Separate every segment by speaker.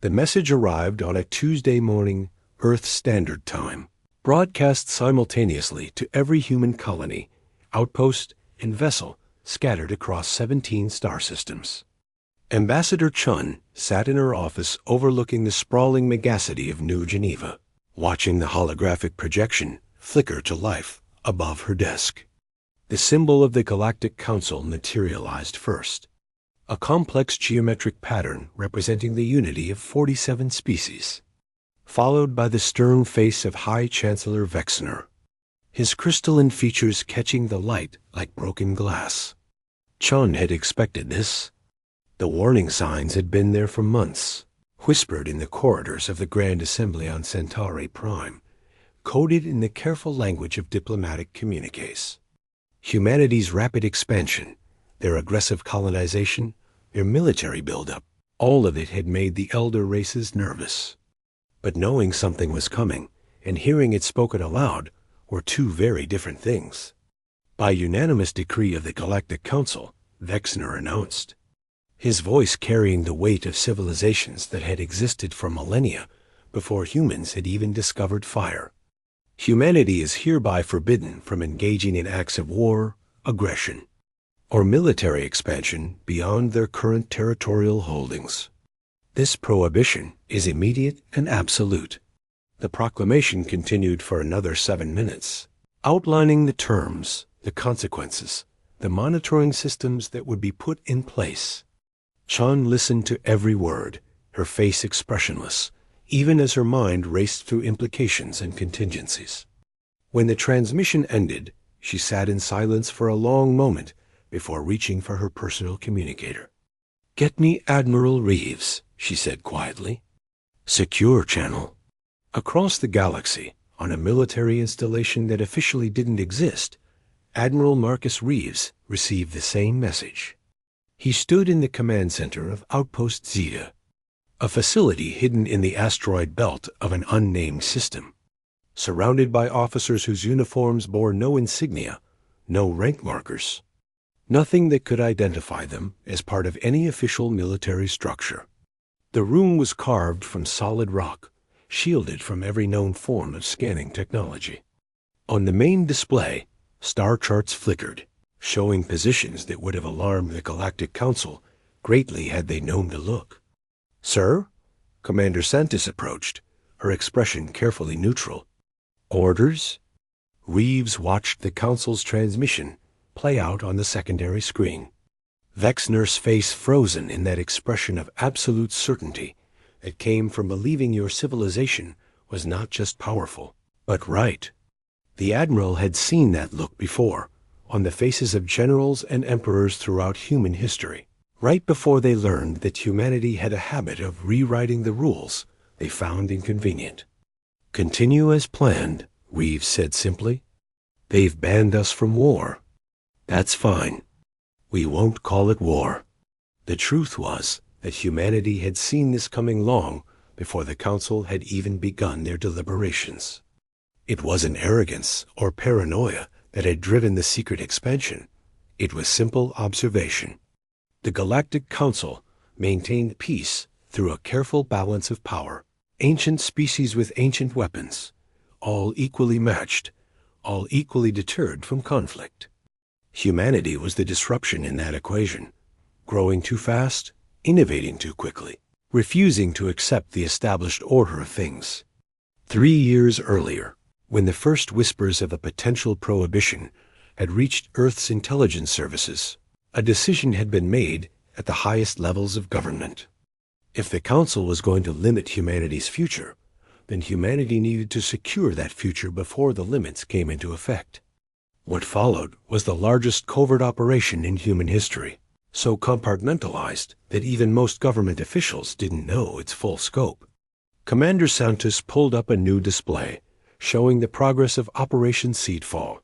Speaker 1: The message arrived on a Tuesday morning, Earth Standard Time, broadcast simultaneously to every human colony, outpost, and vessel scattered across 17 star systems. Ambassador Chun sat in her office overlooking the sprawling megacity of New Geneva, watching the holographic projection flicker to life above her desk. The symbol of the Galactic Council materialized first, a complex geometric pattern representing the unity of 47 species, followed by the stern face of High Chancellor Vexner, his crystalline features catching the light like broken glass. Chun had expected this. The warning signs had been there for months, whispered in the corridors of the Grand Assembly on Centauri Prime, coded in the careful language of diplomatic communiques. Humanity's rapid expansion, their aggressive colonization, their military buildup, all of it had made the elder races nervous. But knowing something was coming and hearing it spoken aloud were two very different things. By unanimous decree of the Galactic Council, Vexner announced, his voice carrying the weight of civilizations that had existed for millennia before humans had even discovered fire. Humanity is hereby forbidden from engaging in acts of war, aggression, or military expansion beyond their current territorial holdings. This prohibition is immediate and absolute. The proclamation continued for another 7 minutes, outlining the terms, the consequences, the monitoring systems that would be put in place. Chun listened to every word, her face expressionless, even as her mind raced through implications and contingencies. When the transmission ended, she sat in silence for a long moment before reaching for her personal communicator. "Get me Admiral Reeves," she said quietly. "Secure channel." Across the galaxy, on a military installation that officially didn't exist, Admiral Marcus Reeves received the same message. He stood in the command center of Outpost Zeta, a facility hidden in the asteroid belt of an unnamed system, surrounded by officers whose uniforms bore no insignia, no rank markers, nothing that could identify them as part of any official military structure. The room was carved from solid rock, shielded from every known form of scanning technology. On the main display, star charts flickered, showing positions that would have alarmed the Galactic Council greatly had they known to look. "Sir?" Commander Santis approached, her expression carefully neutral. "Orders?" Reeves watched the Council's transmission play out on the secondary screen, Vexner's face frozen in that expression of absolute certainty that came from believing your civilization was not just powerful, but right. The Admiral had seen that look before, on the faces of generals and emperors throughout human history, right before they learned that humanity had a habit of rewriting the rules they found inconvenient. "Continue as planned," Reeves said simply. "They've banned us from war. That's fine. We won't call it war." The truth was that humanity had seen this coming long before the Council had even begun their deliberations. It wasn't arrogance or paranoia that had driven the secret expansion. It was simple observation. The Galactic Council maintained peace through a careful balance of power, ancient species with ancient weapons, all equally matched, all equally deterred from conflict. Humanity was the disruption in that equation, growing too fast, innovating too quickly, refusing to accept the established order of things. 3 years earlier, when the first whispers of a potential prohibition had reached Earth's intelligence services, a decision had been made at the highest levels of government. If the Council was going to limit humanity's future, then humanity needed to secure that future before the limits came into effect. What followed was the largest covert operation in human history, so compartmentalized that even most government officials didn't know its full scope. Commander Santos pulled up a new display, showing the progress of Operation Seedfall.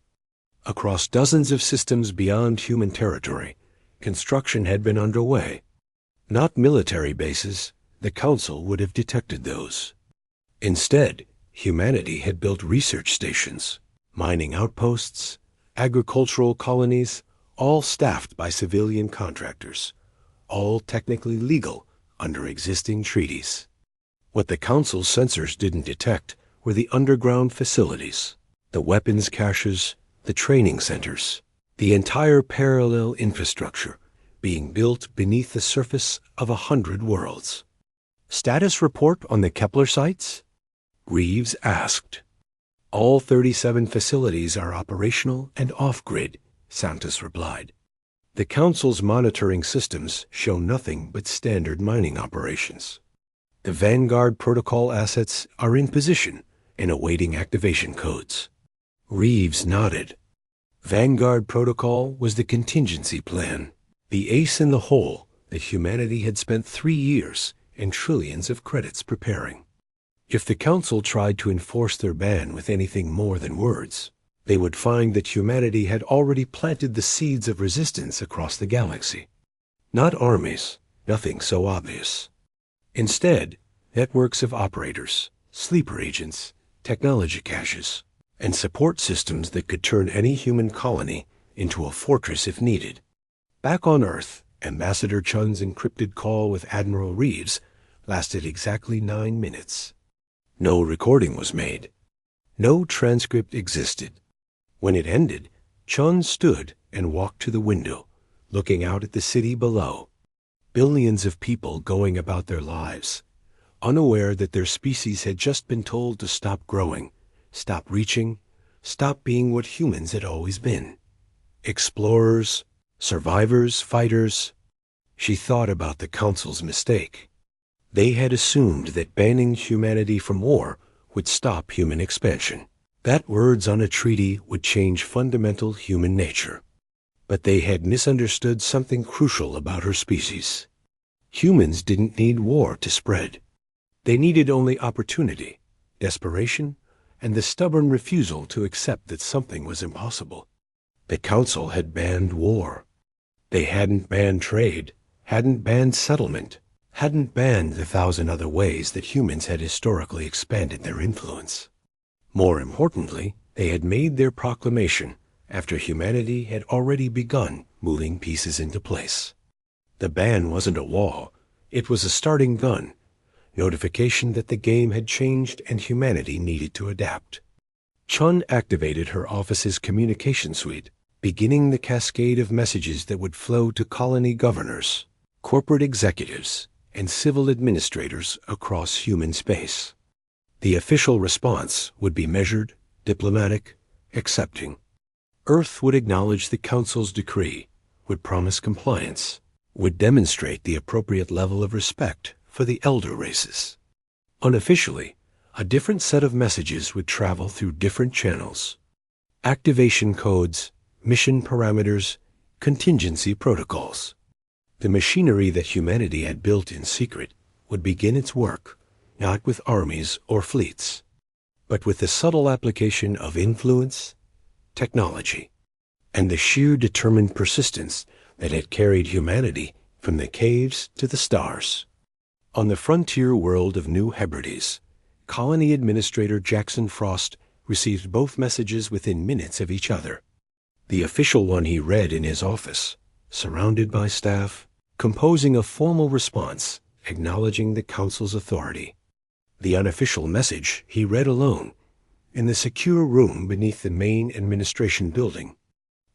Speaker 1: Across dozens of systems beyond human territory, construction had been underway. Not military bases, the Council would have detected those. Instead, humanity had built research stations, mining outposts, agricultural colonies, all staffed by civilian contractors, all technically legal under existing treaties. What the Council's sensors didn't detect were the underground facilities, the weapons caches, the training centers, the entire parallel infrastructure being built beneath the surface of 100 worlds. Status report on the Kepler sites? Reeves asked. All 37 facilities are operational and off-grid, Santos replied. The Council's monitoring systems show nothing but standard mining operations. The Vanguard protocol assets are in position and awaiting activation codes. Reeves nodded. Vanguard protocol was the contingency plan, the ace in the hole that humanity had spent 3 years and trillions of credits preparing. If the Council tried to enforce their ban with anything more than words, they would find that humanity had already planted the seeds of resistance across the galaxy. Not armies, nothing so obvious. Instead, networks of operators, sleeper agents, technology caches, and support systems that could turn any human colony into a fortress if needed. Back on Earth, Ambassador Chun's encrypted call with Admiral Reeves lasted exactly 9 minutes. No recording was made. No transcript existed. When it ended, Chun stood and walked to the window, looking out at the city below. Billions of people going about their lives, unaware that their species had just been told to stop growing, stop reaching, stop being what humans had always been. Explorers, survivors, fighters. She thought about the Council's mistake. They had assumed that banning humanity from war would stop human expansion, that words on a treaty would change fundamental human nature. But they had misunderstood something crucial about her species. Humans didn't need war to spread. They needed only opportunity, desperation, and the stubborn refusal to accept that something was impossible. The Council had banned war. They hadn't banned trade, hadn't banned settlement, hadn't banned the 1,000 other ways that humans had historically expanded their influence. More importantly, they had made their proclamation after humanity had already begun moving pieces into place. The ban wasn't a wall, it was a starting gun, notification that the game had changed and humanity needed to adapt. Chun activated her office's communication suite, beginning the cascade of messages that would flow to colony governors, corporate executives, and civil administrators across human space. The official response would be measured, diplomatic, accepting. Earth would acknowledge the Council's decree, would promise compliance, would demonstrate the appropriate level of respect for the elder races. Unofficially, a different set of messages would travel through different channels. Activation codes, mission parameters, contingency protocols. The machinery that humanity had built in secret would begin its work, not with armies or fleets, but with the subtle application of influence, technology, and the sheer determined persistence that had carried humanity from the caves to the stars. On the frontier world of New Hebrides, Colony Administrator Jackson Frost received both messages within minutes of each other. The official one he read in his office, surrounded by staff, composing a formal response acknowledging the Council's authority. The unofficial message he read alone, in the secure room beneath the main administration building,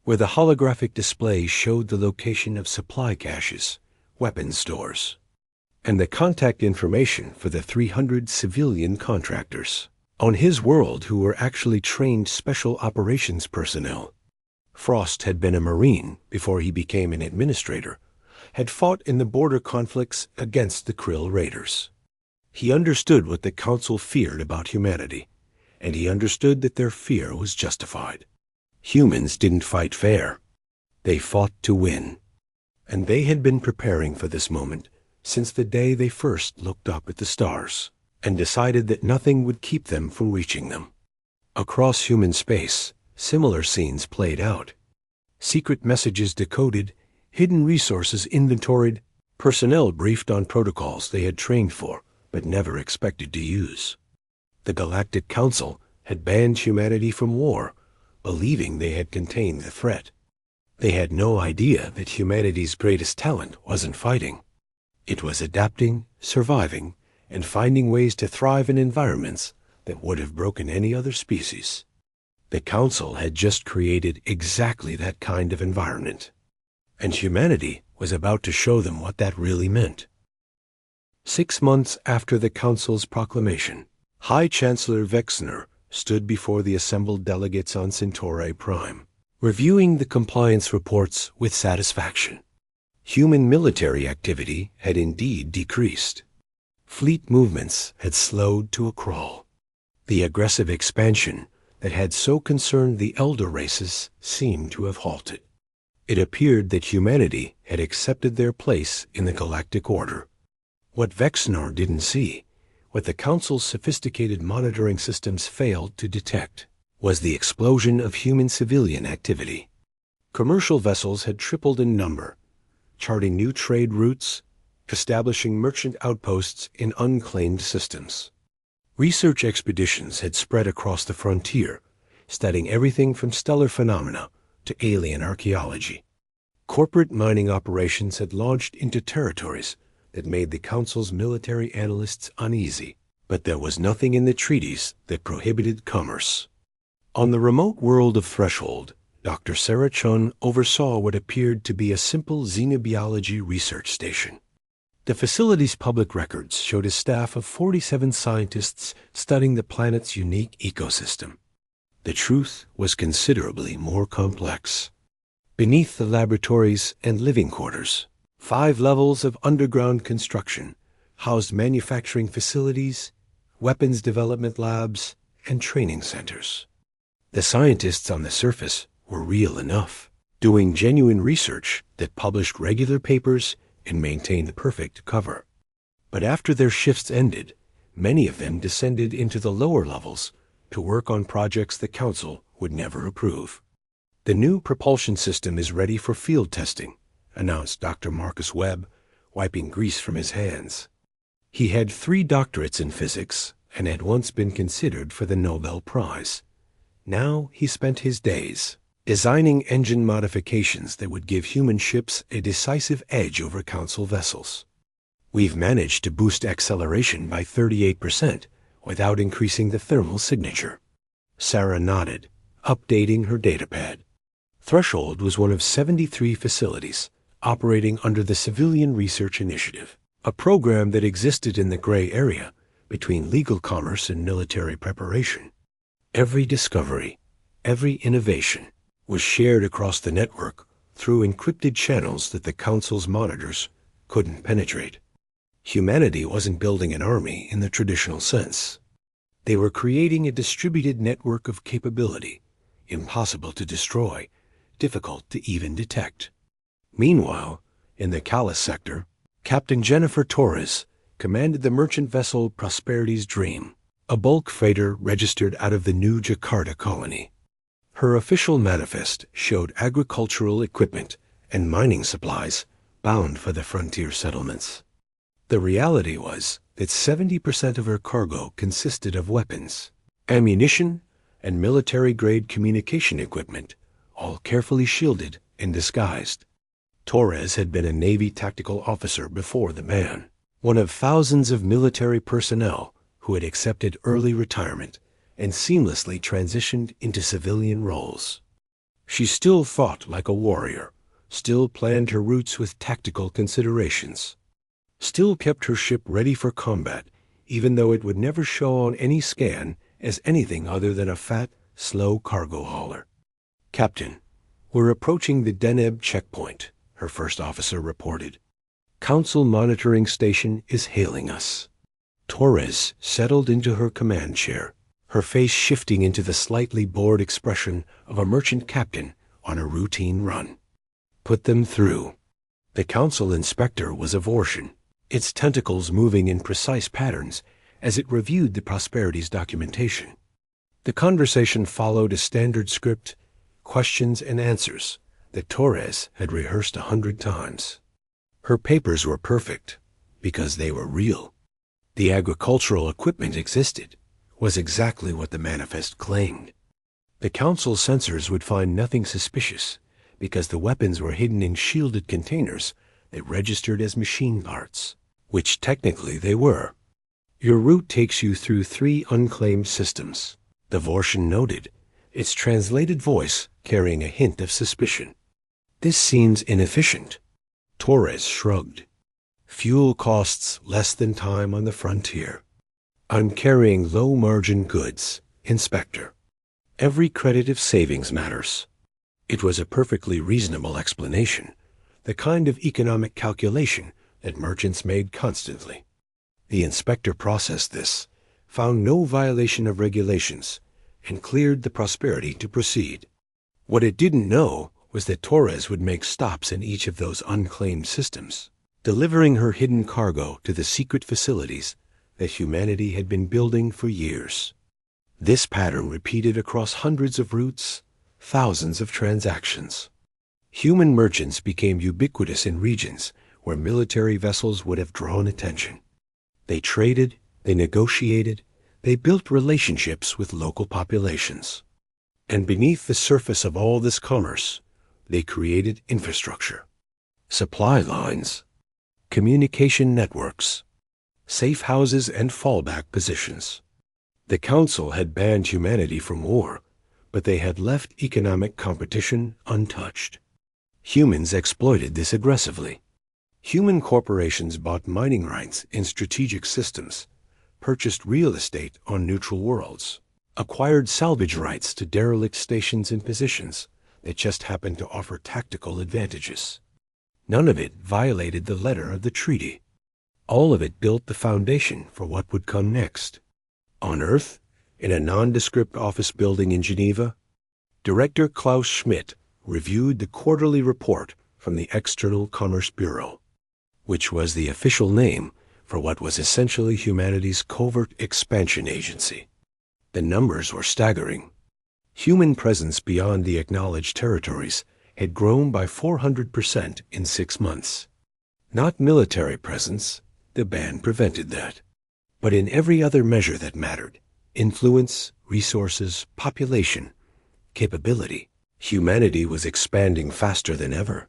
Speaker 1: where the holographic display showed the location of supply caches, weapons stores, and the contact information for the 300 civilian contractors on his world who were actually trained special operations personnel. Frost had been a Marine before he became an administrator, had fought in the border conflicts against the Krill Raiders. He understood what the Council feared about humanity, and he understood that their fear was justified. Humans didn't fight fair. They fought to win. And they had been preparing for this moment since the day they first looked up at the stars and decided that nothing would keep them from reaching them. Across human space, similar scenes played out. Secret messages decoded, hidden resources inventoried, personnel briefed on protocols they had trained for but never expected to use. The Galactic Council had banned humanity from war, believing they had contained the threat. They had no idea that humanity's greatest talent wasn't fighting. It was adapting, surviving, and finding ways to thrive in environments that would have broken any other species. The Council had just created exactly that kind of environment, and humanity was about to show them what that really meant. 6 months after the Council's proclamation, High Chancellor Wexner stood before the assembled delegates on Centauri Prime, reviewing the compliance reports with satisfaction. Human military activity had indeed decreased. Fleet movements had slowed to a crawl. The aggressive expansion that had so concerned the elder races seemed to have halted. It appeared that humanity had accepted their place in the galactic order. What Wexner didn't see, what the Council's sophisticated monitoring systems failed to detect, was the explosion of human civilian activity. Commercial vessels had tripled in number, charting new trade routes, establishing merchant outposts in unclaimed systems. Research expeditions had spread across the frontier, studying everything from stellar phenomena to alien archaeology. Corporate mining operations had launched into territories that made the Council's military analysts uneasy, but there was nothing in the treaties that prohibited commerce. On the remote world of Threshold, Dr. Sarah Chun oversaw what appeared to be a simple xenobiology research station. The facility's public records showed a staff of 47 scientists studying the planet's unique ecosystem. The truth was considerably more complex. Beneath the laboratories and living quarters, 5 levels of underground construction housed manufacturing facilities, weapons development labs, and training centers. The scientists on the surface were real enough, doing genuine research that published regular papers and maintained the perfect cover. But after their shifts ended, many of them descended into the lower levels to work on projects the Council would never approve. "The new propulsion system is ready for field testing," announced Dr. Marcus Webb, wiping grease from his hands. He had 3 doctorates in physics and had once been considered for the Nobel Prize. Now he spent his days designing engine modifications that would give human ships a decisive edge over Council vessels. "We've managed to boost acceleration by 38% without increasing the thermal signature." Sarah nodded, updating her datapad. Threshold was one of 73 facilities operating under the Civilian Research Initiative, a program that existed in the gray area between legal commerce and military preparation. Every discovery, every innovation, was shared across the network through encrypted channels that the Council's monitors couldn't penetrate. Humanity wasn't building an army in the traditional sense. They were creating a distributed network of capability, impossible to destroy, difficult to even detect. Meanwhile, in the Callus sector, Captain Jennifer Torres commanded the merchant vessel Prosperity's Dream, a bulk freighter registered out of the new Jakarta colony. Her official manifest showed agricultural equipment and mining supplies bound for the frontier settlements. The reality was that 70% of her cargo consisted of weapons, ammunition, and military-grade communication equipment, all carefully shielded and disguised. Torres had been a Navy tactical officer before the man, one of thousands of military personnel who had accepted early retirement and seamlessly transitioned into civilian roles. She still fought like a warrior, still planned her routes with tactical considerations, still kept her ship ready for combat, even though it would never show on any scan as anything other than a fat, slow cargo hauler. "Captain, we're approaching the Deneb checkpoint," her first officer reported. "Council monitoring station is hailing us." Torres settled into her command chair, her face shifting into the slightly bored expression of a merchant captain on a routine run. "Put them through." The Council inspector was Avortian, its tentacles moving in precise patterns as it reviewed the Prosperity's documentation. The conversation followed a standard script, questions and answers, that Torres had rehearsed 100 times. Her papers were perfect because they were real. The agricultural equipment existed, was exactly what the manifest claimed. The Council sensors would find nothing suspicious because the weapons were hidden in shielded containers that registered as machine parts, which technically they were. Your route takes you through 3 unclaimed systems. The Vortian noted, its translated voice carrying a hint of suspicion. This seems inefficient. Torres shrugged. Fuel costs less than time on the frontier. I'm carrying low-margin goods, Inspector. Every credit of savings matters. It was a perfectly reasonable explanation, the kind of economic calculation that merchants made constantly. The inspector processed this, found no violation of regulations, and cleared the prosperity to proceed. What it didn't know was that Torres would make stops in each of those unclaimed systems, delivering her hidden cargo to the secret facilities that humanity had been building for years. This pattern repeated across hundreds of routes, thousands of transactions. Human merchants became ubiquitous in regions where military vessels would have drawn attention. They traded, they negotiated, they built relationships with local populations. And beneath the surface of all this commerce, they created infrastructure, supply lines, communication networks, safe houses and fallback positions. The Council had banned humanity from war, but they had left economic competition untouched. Humans exploited this aggressively. Human corporations bought mining rights in strategic systems, purchased real estate on neutral worlds, acquired salvage rights to derelict stations and positions that just happened to offer tactical advantages. None of it violated the letter of the treaty. All of it built the foundation for what would come next. On Earth, in a nondescript office building in Geneva, Director Klaus Schmidt reviewed the quarterly report from the External Commerce Bureau, which was the official name for what was essentially humanity's covert expansion agency. The numbers were staggering. Human presence beyond the acknowledged territories had grown by 400% in 6 months. Not military presence, the ban prevented that. But in every other measure that mattered, influence, resources, population, capability, humanity was expanding faster than ever.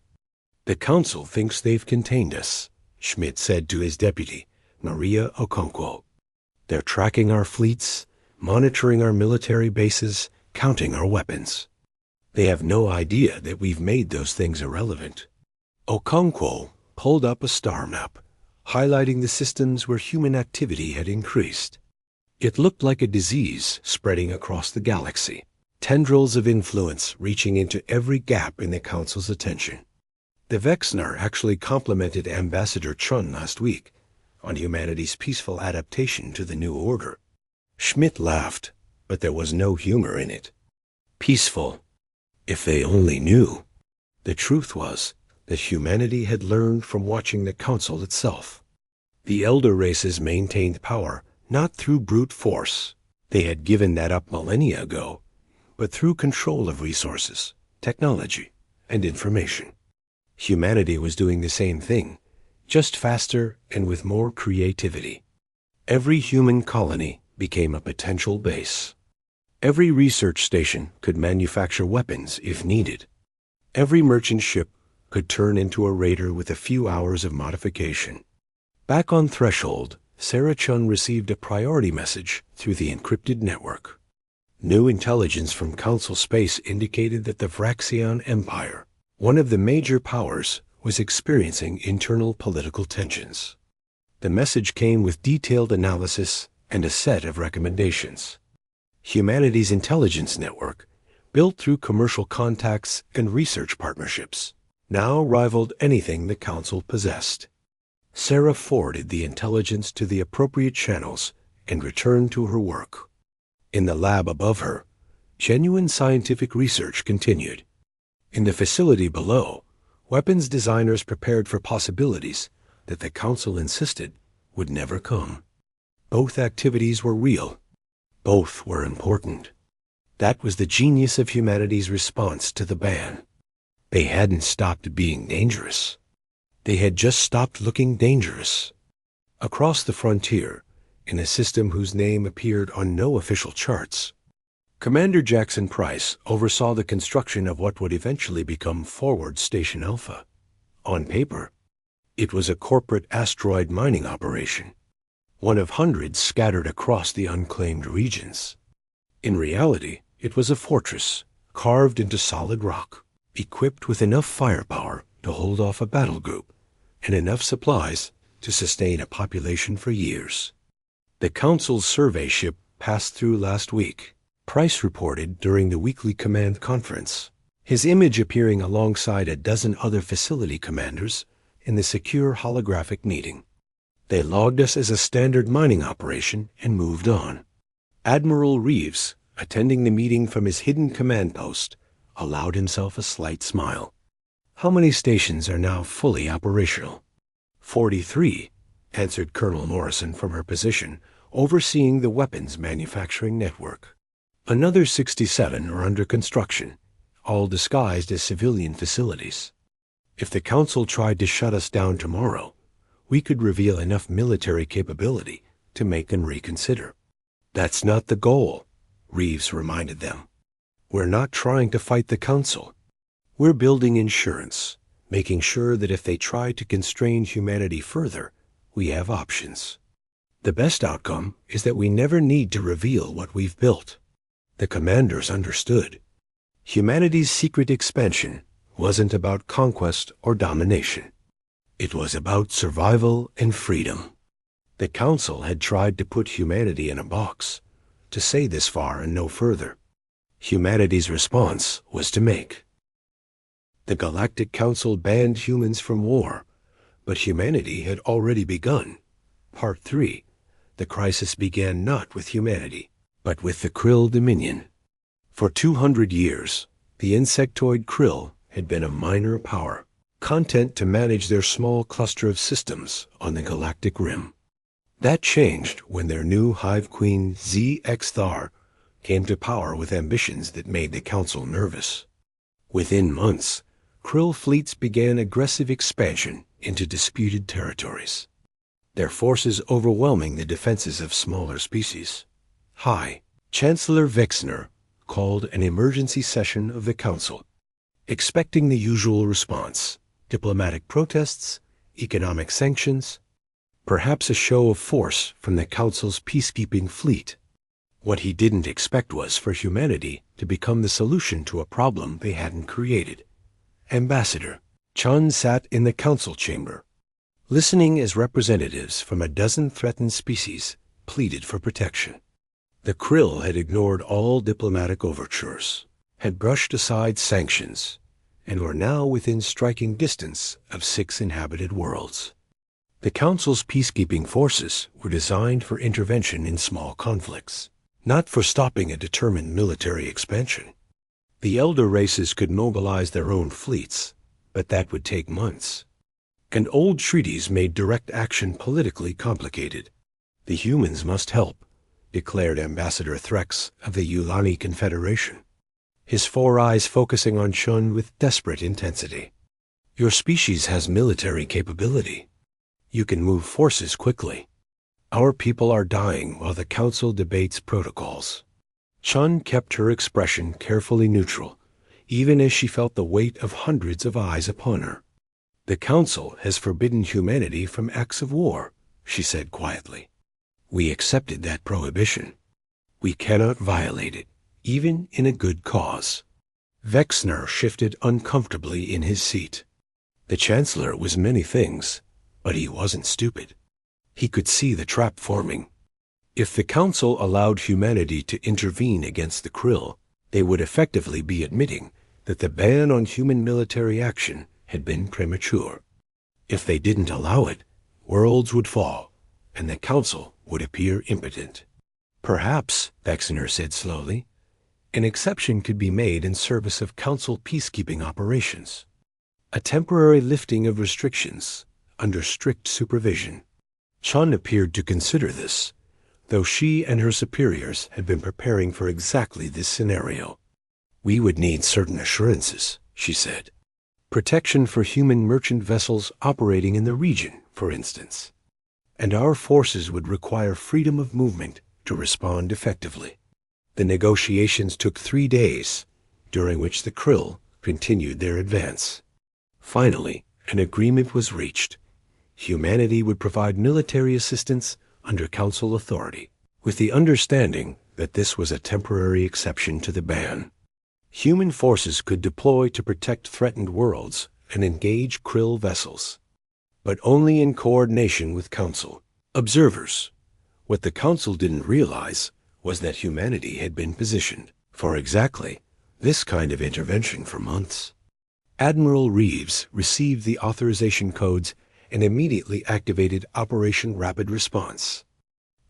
Speaker 1: The Council thinks they've contained us, Schmidt said to his deputy, Maria Okonkwo. They're tracking our fleets, monitoring our military bases, counting our weapons. They have no idea that we've made those things irrelevant. Okonkwo pulled up a star map, highlighting the systems where human activity had increased. It looked like a disease spreading across the galaxy, tendrils of influence reaching into every gap in the Council's attention. The Vexner actually complimented Ambassador Chun last week on humanity's peaceful adaptation to the new order. Schmidt laughed, but there was no humor in it. Peaceful. If they only knew. The truth was that humanity had learned from watching the Council itself. The elder races maintained power not through brute force. They had given that up millennia ago, but through control of resources, technology, and information. Humanity was doing the same thing, just faster and with more creativity. Every human colony became a potential base. Every research station could manufacture weapons if needed. Every merchant ship could turn into a raider with a few hours of modification. Back on Threshold, Sarah Chun received a priority message through the encrypted network. New intelligence from Council space indicated that the Vraxian Empire, one of the major powers, was experiencing internal political tensions. The message came with detailed analysis and a set of recommendations. Humanity's intelligence network, built through commercial contacts and research partnerships, now rivaled anything the Council possessed. Sarah forwarded the intelligence to the appropriate channels and returned to her work. In the lab above her, genuine scientific research continued. In the facility below, weapons designers prepared for possibilities that the Council insisted would never come. Both activities were real. Both were important. That was the genius of humanity's response to the ban. They hadn't stopped being dangerous. They had just stopped looking dangerous. Across the frontier, in a system whose name appeared on no official charts, Commander Jackson Price oversaw the construction of what would eventually become Forward Station Alpha. On paper, it was a corporate asteroid mining operation. one of hundreds scattered across the unclaimed regions. In reality, it was a fortress carved into solid rock, equipped with enough firepower to hold off a battle group and enough supplies to sustain a population for years. The Council's survey ship passed through last week, Price reported during the weekly command conference, his image appearing alongside a dozen other facility commanders in the secure holographic meeting. They logged us as a standard mining operation and moved on. Admiral Reeves, attending the meeting from his hidden command post, allowed himself a slight smile. How many stations are now fully operational? 43, answered Colonel Morrison from her position, overseeing the weapons manufacturing network. Another 67 are under construction, all disguised as civilian facilities. If the Council tried to shut us down tomorrow, we could reveal enough military capability to make them reconsider. That's not the goal, Reeves reminded them. We're not trying to fight the Council. We're building insurance, making sure that if they try to constrain humanity further, we have options. The best outcome is that we never need to reveal what we've built. The commanders understood. Humanity's secret expansion wasn't about conquest or domination. It was about survival and freedom. The Council had tried to put humanity in a box, to say this far and no further. Humanity's response was to make. The Galactic Council banned humans from war, but humanity had already begun. Part 3. The crisis began not with humanity, but with the Krill Dominion. For 200 years, the insectoid Krill had been a minor power, content to manage their small cluster of systems on the galactic rim. That changed when their new hive queen ZX-Thar came to power with ambitions that made the Council nervous. Within months, Krill fleets began aggressive expansion into disputed territories, their forces overwhelming the defenses of smaller species. Chancellor Vexner called an emergency session of the Council, expecting the usual response: diplomatic protests, economic sanctions, perhaps a show of force from the Council's peacekeeping fleet. What he didn't expect was for humanity to become the solution to a problem they hadn't created. Ambassador Chun sat in the Council chamber, listening as representatives from a dozen threatened species pleaded for protection. The Krill had ignored all diplomatic overtures, had brushed aside sanctions, and were now within striking distance of 6 inhabited worlds. The Council's peacekeeping forces were designed for intervention in small conflicts, not for stopping a determined military expansion. The elder races could mobilize their own fleets, but that would take months. And old treaties made direct action politically complicated. The humans must help, declared Ambassador Threx of the Yulani Confederation, his 4 eyes focusing on Chun with desperate intensity. Your species has military capability. You can move forces quickly. Our people are dying while the Council debates protocols. Chun kept her expression carefully neutral, even as she felt the weight of hundreds of eyes upon her. The Council has forbidden humanity from acts of war, she said quietly. We accepted that prohibition. We cannot violate it, even in a good cause. Vexner shifted uncomfortably in his seat. The Chancellor was many things, but he wasn't stupid. He could see the trap forming. If the Council allowed humanity to intervene against the Krill, they would effectively be admitting that the ban on human military action had been premature. If they didn't allow it, worlds would fall, and the Council would appear impotent. Perhaps, Vexner said slowly, an exception could be made in service of Council peacekeeping operations. A temporary lifting of restrictions under strict supervision. Chun appeared to consider this, though she and her superiors had been preparing for exactly this scenario. We would need certain assurances, she said. Protection for human merchant vessels operating in the region, for instance. And our forces would require freedom of movement to respond effectively. The negotiations took 3 days, during which the Krill continued their advance. Finally, an agreement was reached. Humanity would provide military assistance under Council authority, with the understanding that this was a temporary exception to the ban. Human forces could deploy to protect threatened worlds and engage Krill vessels, but only in coordination with Council observers. What the Council didn't realize was that humanity had been positioned for exactly this kind of intervention for months. Admiral Reeves received the authorization codes and immediately activated Operation Rapid Response.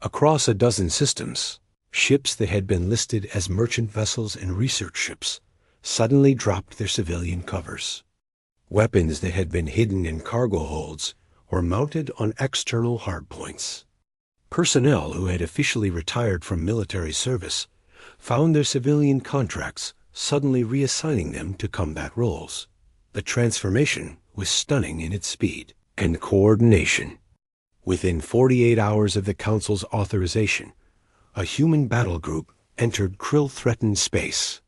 Speaker 1: Across a dozen systems, ships that had been listed as merchant vessels and research ships suddenly dropped their civilian covers. Weapons that had been hidden in cargo holds were mounted on external hardpoints. Personnel who had officially retired from military service found their civilian contracts suddenly reassigning them to combat roles. The transformation was stunning in its speed and coordination. Within 48 hours of the Council's authorization, a human battle group entered Krill-threatened space.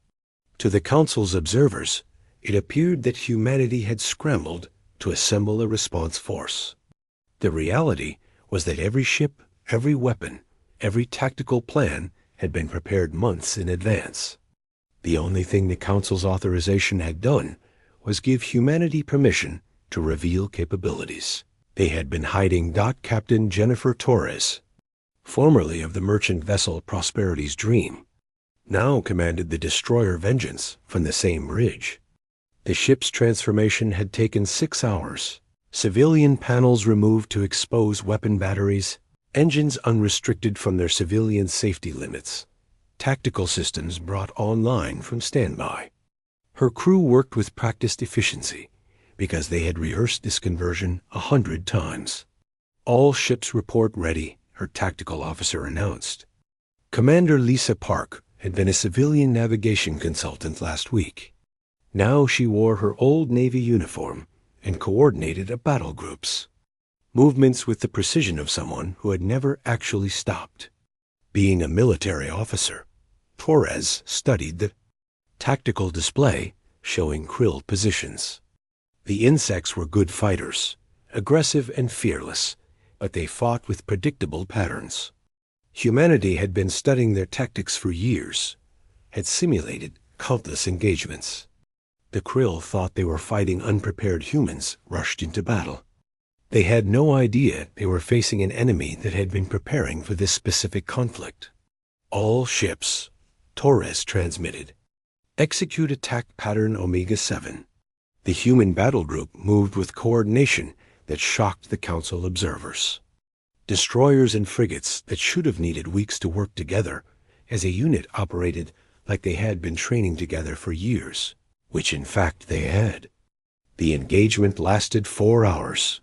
Speaker 1: To the Council's observers, it appeared that humanity had scrambled to assemble a response force. The reality was that every ship, every weapon, every tactical plan had been prepared months in advance. The only thing the Council's authorization had done was give humanity permission to reveal capabilities. They had been hiding Captain Jennifer Torres, formerly of the merchant vessel Prosperity's Dream, now commanded the destroyer Vengeance from the same ridge. The ship's transformation had taken 6 hours. Civilian panels removed to expose weapon batteries, engines unrestricted from their civilian safety limits, tactical systems brought online from standby. Her crew worked with practiced efficiency because they had rehearsed this conversion 100 times. All ships report ready, her tactical officer announced. Commander Lisa Park had been a civilian navigation consultant last week. Now she wore her old Navy uniform and coordinated battle groups, movements with the precision of someone who had never actually stopped. Being a military officer, Torres studied the tactical display showing Krill positions. The insects were good fighters, aggressive and fearless, but they fought with predictable patterns. Humanity had been studying their tactics for years, had simulated countless engagements. The Krill thought they were fighting unprepared humans rushed into battle. They had no idea they were facing an enemy that had been preparing for this specific conflict. All ships, Torres transmitted, execute attack pattern Omega-7. The human battle group moved with coordination that shocked the Council observers. Destroyers and frigates that should have needed weeks to work together as a unit operated like they had been training together for years, which in fact they had. The engagement lasted 4 hours.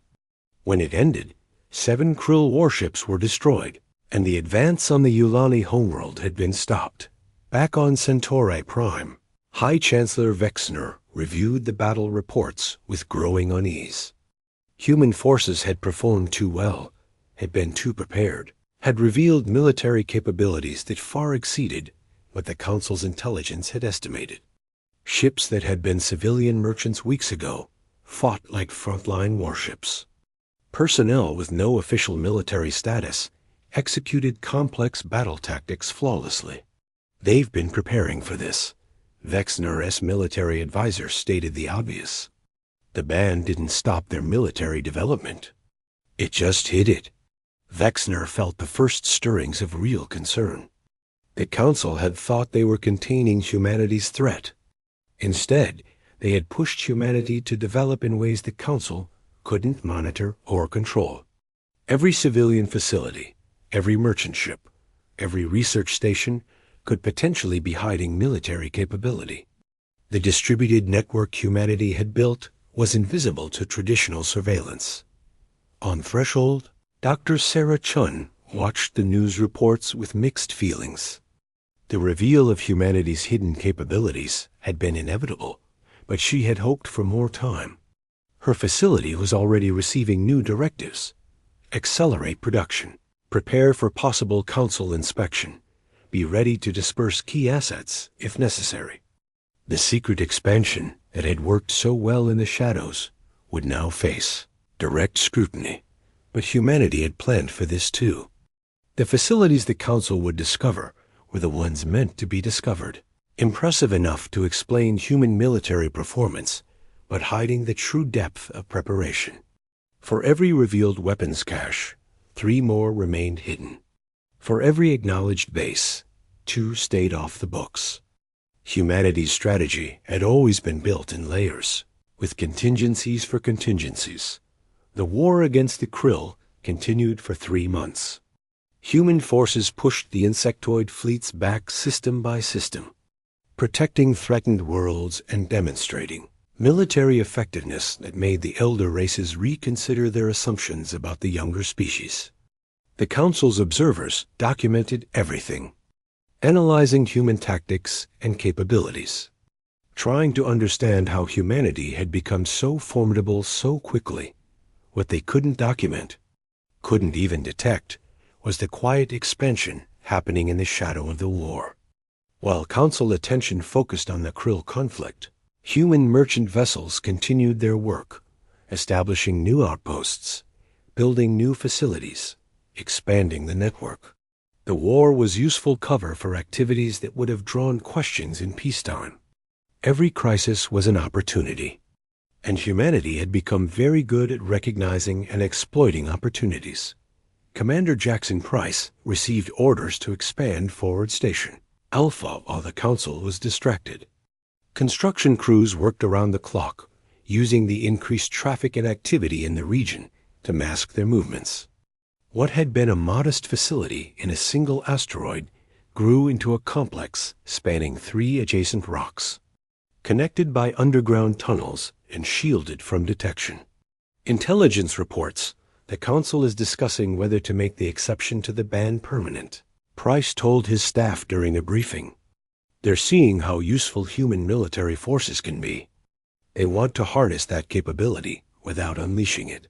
Speaker 1: When it ended, 7 Krill warships were destroyed, and the advance on the Yulani homeworld had been stopped. Back on Centauri Prime, High Chancellor Vexner reviewed the battle reports with growing unease. Human forces had performed too well, had been too prepared, had revealed military capabilities that far exceeded what the Council's intelligence had estimated. Ships that had been civilian merchants weeks ago fought like frontline warships. Personnel with no official military status executed complex battle tactics flawlessly. They've been preparing for this. Vexner's military advisor stated the obvious. The ban didn't stop their military development. It just hid it. Vexner felt the first stirrings of real concern. The Council had thought they were containing humanity's threat. Instead, they had pushed humanity to develop in ways the Council couldn't monitor or control. Every civilian facility, every merchant ship, every research station could potentially be hiding military capability. The distributed network humanity had built was invisible to traditional surveillance. On threshold, Dr. Sarah Chun watched the news reports with mixed feelings. The reveal of humanity's hidden capabilities had been inevitable, but she had hoped for more time. Her facility was already receiving new directives. Accelerate production. Prepare for possible Council inspection. Be ready to disperse key assets if necessary. The secret expansion that had worked so well in the shadows would now face direct scrutiny. But humanity had planned for this too. The facilities the Council would discover were the ones meant to be discovered, impressive enough to explain human military performance, but hiding the true depth of preparation. For every revealed weapons cache, 3 more remained hidden. For every acknowledged base, 2 stayed off the books. Humanity's strategy had always been built in layers, with contingencies for contingencies. The war against the Krill continued for 3 months. Human forces pushed the insectoid fleets back system by system, protecting threatened worlds and demonstrating military effectiveness that made the elder races reconsider their assumptions about the younger species. The Council's observers documented everything, analyzing human tactics and capabilities, trying to understand how humanity had become so formidable so quickly. What they couldn't document, couldn't even detect, was the quiet expansion happening in the shadow of the war. While Council attention focused on the Krill conflict, human merchant vessels continued their work, establishing new outposts, building new facilities, expanding the network. The war was useful cover for activities that would have drawn questions in peacetime. Every crisis was an opportunity, and humanity had become very good at recognizing and exploiting opportunities. Commander Jackson Price received orders to expand Forward Station Alpha while the Council was distracted. Construction crews worked around the clock, using the increased traffic and activity in the region to mask their movements. What had been a modest facility in a single asteroid grew into a complex spanning 3 adjacent rocks, connected by underground tunnels and shielded from detection. Intelligence reports the Council is discussing whether to make the exception to the ban permanent, Price told his staff during a briefing. They're seeing how useful human military forces can be. They want to harness that capability without unleashing it.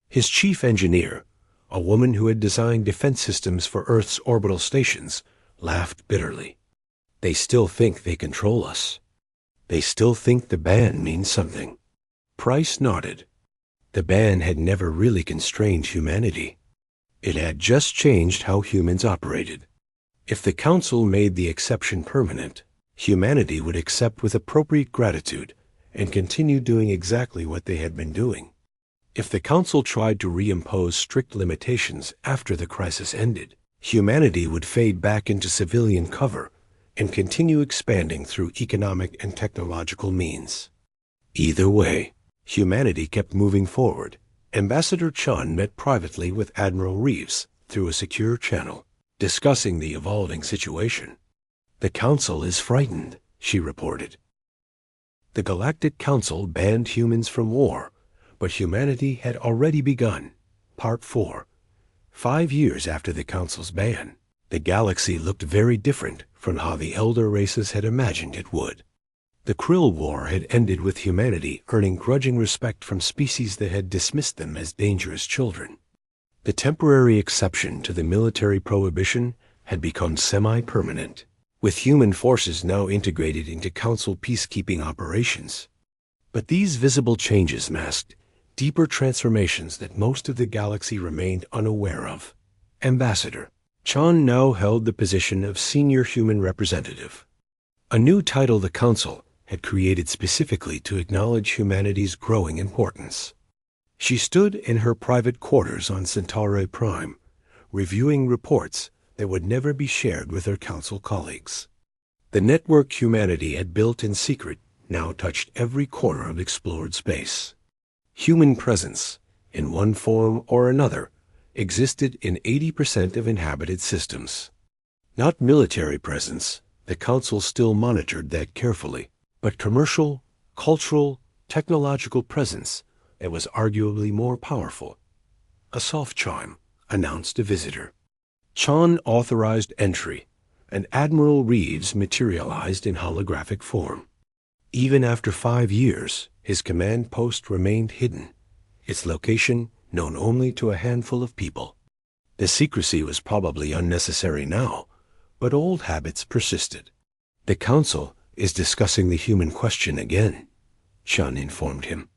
Speaker 1: His chief engineer, a woman who had designed defense systems for Earth's orbital stations, laughed bitterly. They still think they control us. They still think the ban means something. Price nodded. The ban had never really constrained humanity. It had just changed how humans operated. If the Council made the exception permanent, humanity would accept with appropriate gratitude and continue doing exactly what they had been doing. If the Council tried to reimpose strict limitations after the crisis ended, humanity would fade back into civilian cover and continue expanding through economic and technological means. Either way, humanity kept moving forward. Ambassador Chun met privately with Admiral Reeves through a secure channel, discussing the evolving situation. The Council is frightened, she reported. The Galactic Council banned humans from war, but humanity had already begun. Part 4. 5 years after the Council's ban, the galaxy looked very different from how the elder races had imagined it would. The Krill War had ended with humanity earning grudging respect from species that had dismissed them as dangerous children. The temporary exception to the military prohibition had become semi-permanent, with human forces now integrated into Council peacekeeping operations. But these visible changes masked deeper transformations that most of the galaxy remained unaware of. Ambassador Chun now held the position of senior human representative, a new title the Council had created specifically to acknowledge humanity's growing importance. She stood in her private quarters on Centauri Prime, reviewing reports that would never be shared with her Council colleagues. The network humanity had built in secret now touched every corner of explored space. Human presence, in one form or another, existed in 80% of inhabited systems. Not military presence, the Council still monitored that carefully, but commercial, cultural, technological presence that was arguably more powerful. A soft chime announced a visitor. Chun authorized entry, and Admiral Reeves materialized in holographic form. Even after 5 years, his command post remained hidden, its location known only to a handful of people. The secrecy was probably unnecessary now, but old habits persisted. The Council is discussing the human question again, Chun informed him.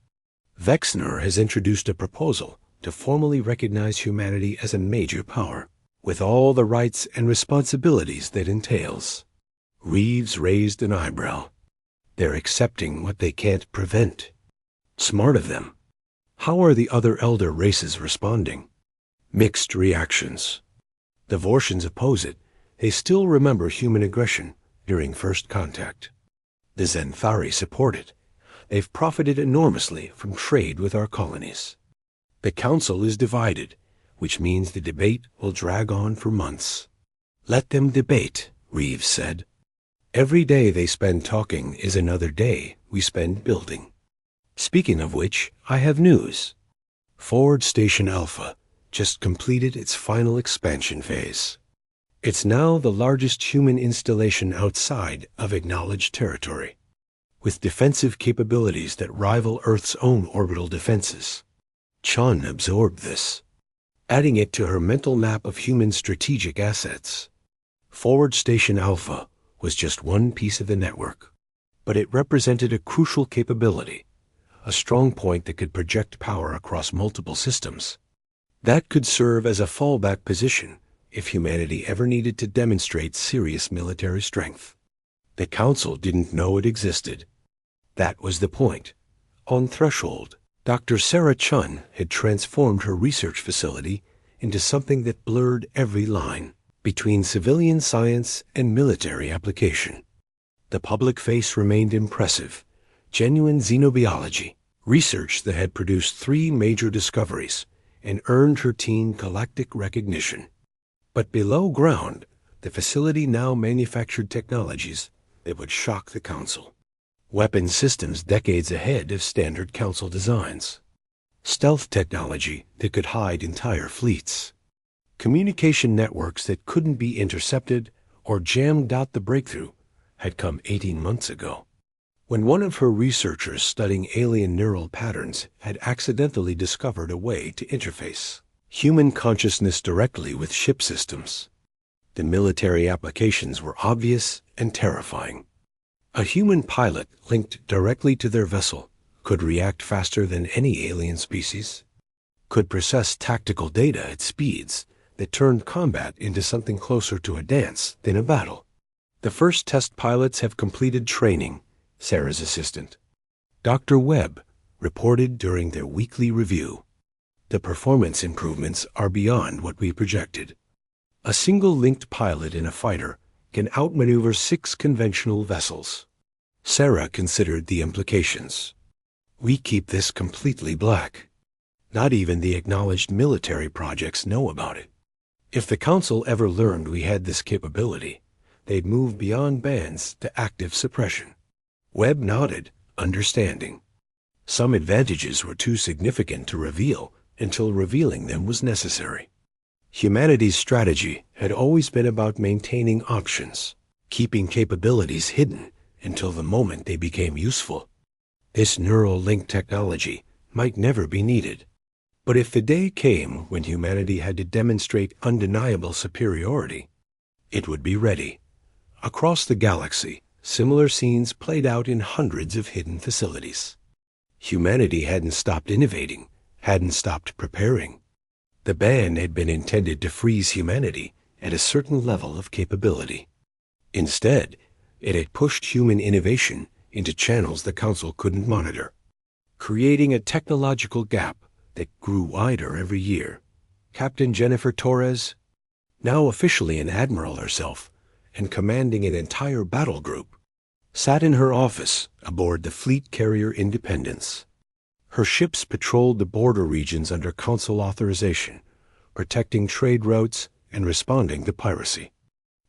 Speaker 1: Vexner has introduced a proposal to formally recognize humanity as a major power. with all the rights and responsibilities that entails. Reeves raised an eyebrow. They're accepting what they can't prevent. Smart of them. How are the other elder races responding? Mixed reactions. The Vortians oppose it. They still remember human aggression during first contact. The Zenthari support it. They've profited enormously from trade with our colonies. The council is divided, which means the debate will drag on for months. Let them debate, Reeves said. Every day they spend talking is another day we spend building. Speaking of which, I have news. Forward Station Alpha just completed its final expansion phase. It's now the largest human installation outside of acknowledged territory, with defensive capabilities that rival Earth's own orbital defenses. Chun absorbed this, adding it to her mental map of human strategic assets. Forward Station Alpha was just one piece of the network, but it represented a crucial capability, a strong point that could project power across multiple systems. That could serve as a fallback position if humanity ever needed to demonstrate serious military strength. The Council didn't know it existed. That was the point. On Threshold, Dr. Sarah Chun had transformed her research facility into something that blurred every line between civilian science and military application. The public face remained impressive, genuine xenobiology, research that had produced 3 major discoveries and earned her team galactic recognition. But below ground, the facility now manufactured technologies that would shock the Council. Weapon systems decades ahead of standard Council designs. Stealth technology that could hide entire fleets. Communication networks that couldn't be intercepted or jammed out. The breakthrough had come 18 months ago, when one of her researchers studying alien neural patterns had accidentally discovered a way to interface human consciousness directly with ship systems. The military applications were obvious and terrifying. A human pilot linked directly to their vessel could react faster than any alien species, could process tactical data at speeds that turned combat into something closer to a dance than a battle. The first test pilots have completed training, Sarah's assistant, Dr. Webb, reported during their weekly review. The performance improvements are beyond what we projected. A single linked pilot in a fighter can outmaneuver 6 conventional vessels. Sarah considered the implications. We keep this completely black. Not even the acknowledged military projects know about it. If the Council ever learned we had this capability, they'd move beyond bans to active suppression. Webb nodded, understanding. Some advantages were too significant to reveal until revealing them was necessary. Humanity's strategy had always been about maintaining options, keeping capabilities hidden until the moment they became useful. This neural link technology might never be needed. But if the day came when humanity had to demonstrate undeniable superiority, it would be ready. Across the galaxy, similar scenes played out in hundreds of hidden facilities. Humanity hadn't stopped innovating, hadn't stopped preparing. The ban had been intended to freeze humanity at a certain level of capability. Instead, it had pushed human innovation into channels the Council couldn't monitor, creating a technological gap that grew wider every year. Captain Jennifer Torres, now officially an admiral herself and commanding an entire battle group, sat in her office aboard the fleet carrier Independence. Her ships patrolled the border regions under Council authorization, protecting trade routes and responding to piracy.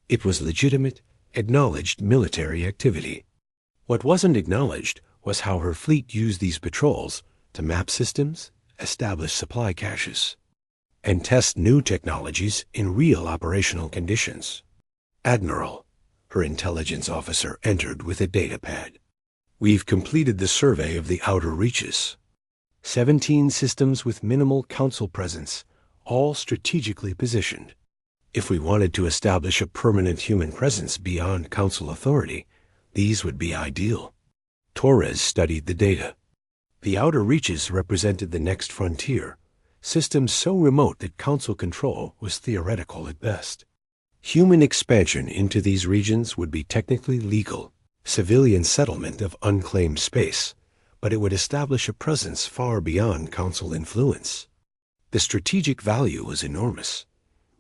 Speaker 1: It was legitimate, acknowledged military activity. What wasn't acknowledged was how her fleet used these patrols to map systems, establish supply caches, and test new technologies in real operational conditions. Admiral, her intelligence officer entered with a data pad. We've completed the survey of the outer reaches. 17 systems with minimal Council presence, all strategically positioned. If we wanted to establish a permanent human presence beyond Council authority, these would be ideal. Torres studied the data. The outer reaches represented the next frontier, systems so remote that council control was theoretical at best. Human expansion into these regions would be technically legal, civilian settlement of unclaimed space, but it would establish a presence far beyond council influence. The strategic value was enormous.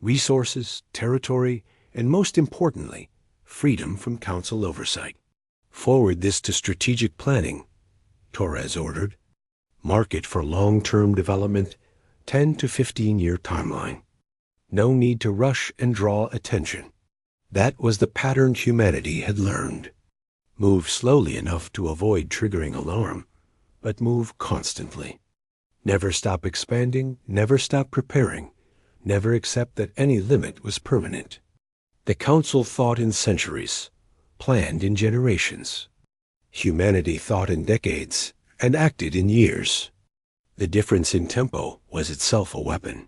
Speaker 1: Resources, territory, and most importantly, freedom from council oversight. Forward this to strategic planning, Torres ordered. Mark it for long-term development, 10 to 15-year timeline. No need to rush and draw attention. That was the pattern humanity had learned. Move slowly enough to avoid triggering alarm, but move constantly. Never stop expanding, never stop preparing, never accept that any limit was permanent. The council thought in centuries, planned in generations. Humanity thought in decades and acted in years. The difference in tempo was itself a weapon.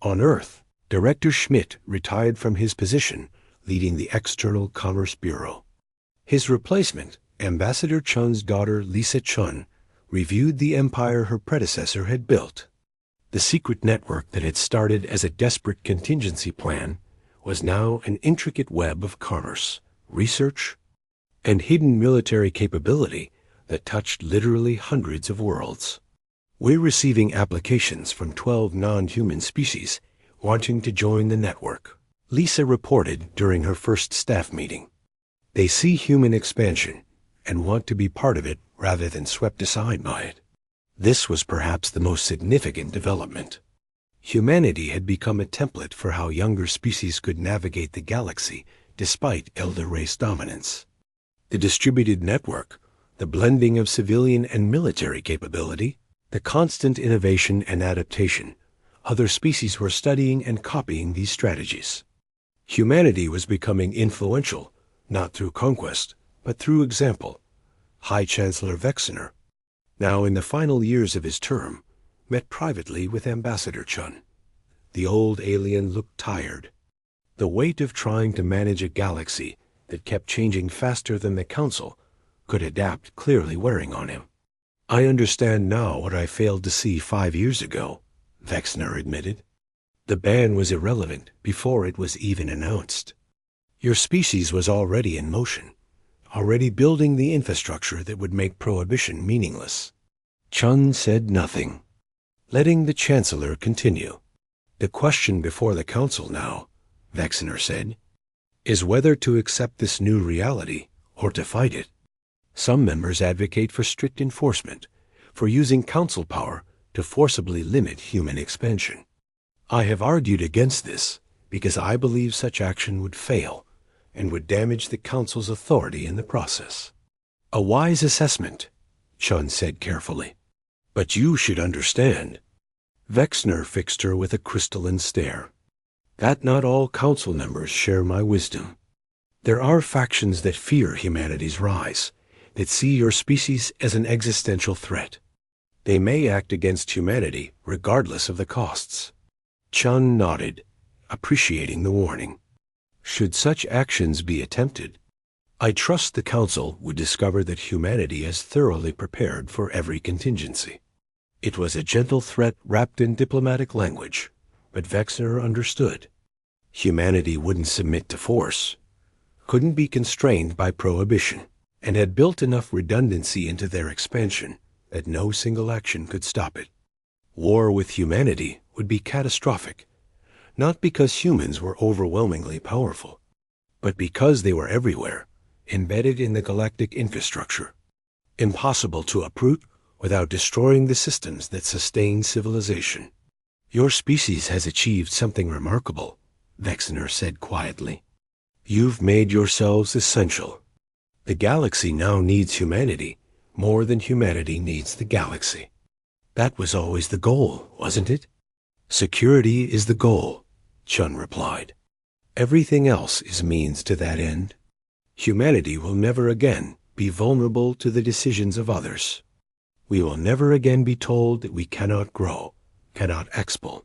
Speaker 1: On Earth, Director Schmidt retired from his position leading the External Commerce Bureau. His replacement, Ambassador Chun's daughter Lisa Chun, reviewed the empire her predecessor had built. The secret network that had started as a desperate contingency plan was now an intricate web of commerce, research, and hidden military capability that touched literally hundreds of worlds. We're receiving applications from 12 non-human species wanting to join the network, Lisa reported during her first staff meeting. They see human expansion and want to be part of it rather than swept aside by it. This was perhaps the most significant development. Humanity had become a template for how younger species could navigate the galaxy despite elder race dominance. The distributed network, the blending of civilian and military capability, the constant innovation and adaptation, other species were studying and copying these strategies. Humanity was becoming influential, not through conquest, but through example. High Chancellor Vexner, now in the final years of his term, met privately with Ambassador Chun. The old alien looked tired. The weight of trying to manage a galaxy that kept changing faster than the Council could adapt clearly wearing on him. I understand now what I failed to see 5 years ago, Vexner admitted. The ban was irrelevant before it was even announced. Your species was already in motion, already building the infrastructure that would make prohibition meaningless. Chun said nothing, letting the Chancellor continue. The question before the Council now, Vexner said, is whether to accept this new reality or to fight it. Some members advocate for strict enforcement, for using Council power to forcibly limit human expansion. I have argued against this because I believe such action would fail and would damage the Council's authority in the process. A wise assessment, Chun said carefully. But you should understand. Vexner fixed her with a crystalline stare. That not all Council members share my wisdom. There are factions that fear humanity's rise, that see your species as an existential threat. They may act against humanity regardless of the costs. Chun nodded, appreciating the warning. Should such actions be attempted, I trust the Council would discover that humanity is thoroughly prepared for every contingency. It was a gentle threat wrapped in diplomatic language, but Vexner understood. Humanity wouldn't submit to force, couldn't be constrained by prohibition, and had built enough redundancy into their expansion that no single action could stop it. War with humanity would be catastrophic, not because humans were overwhelmingly powerful, but because they were everywhere, embedded in the galactic infrastructure, impossible to uproot without destroying the systems that sustain civilization. Your species has achieved something remarkable, Vexner said quietly. You've made yourselves essential. The galaxy now needs humanity more than humanity needs the galaxy. That was always the goal, wasn't it? Security is the goal, Chun replied. Everything else is means to that end. Humanity will never again be vulnerable to the decisions of others. We will never again be told that we cannot grow, cannot expel,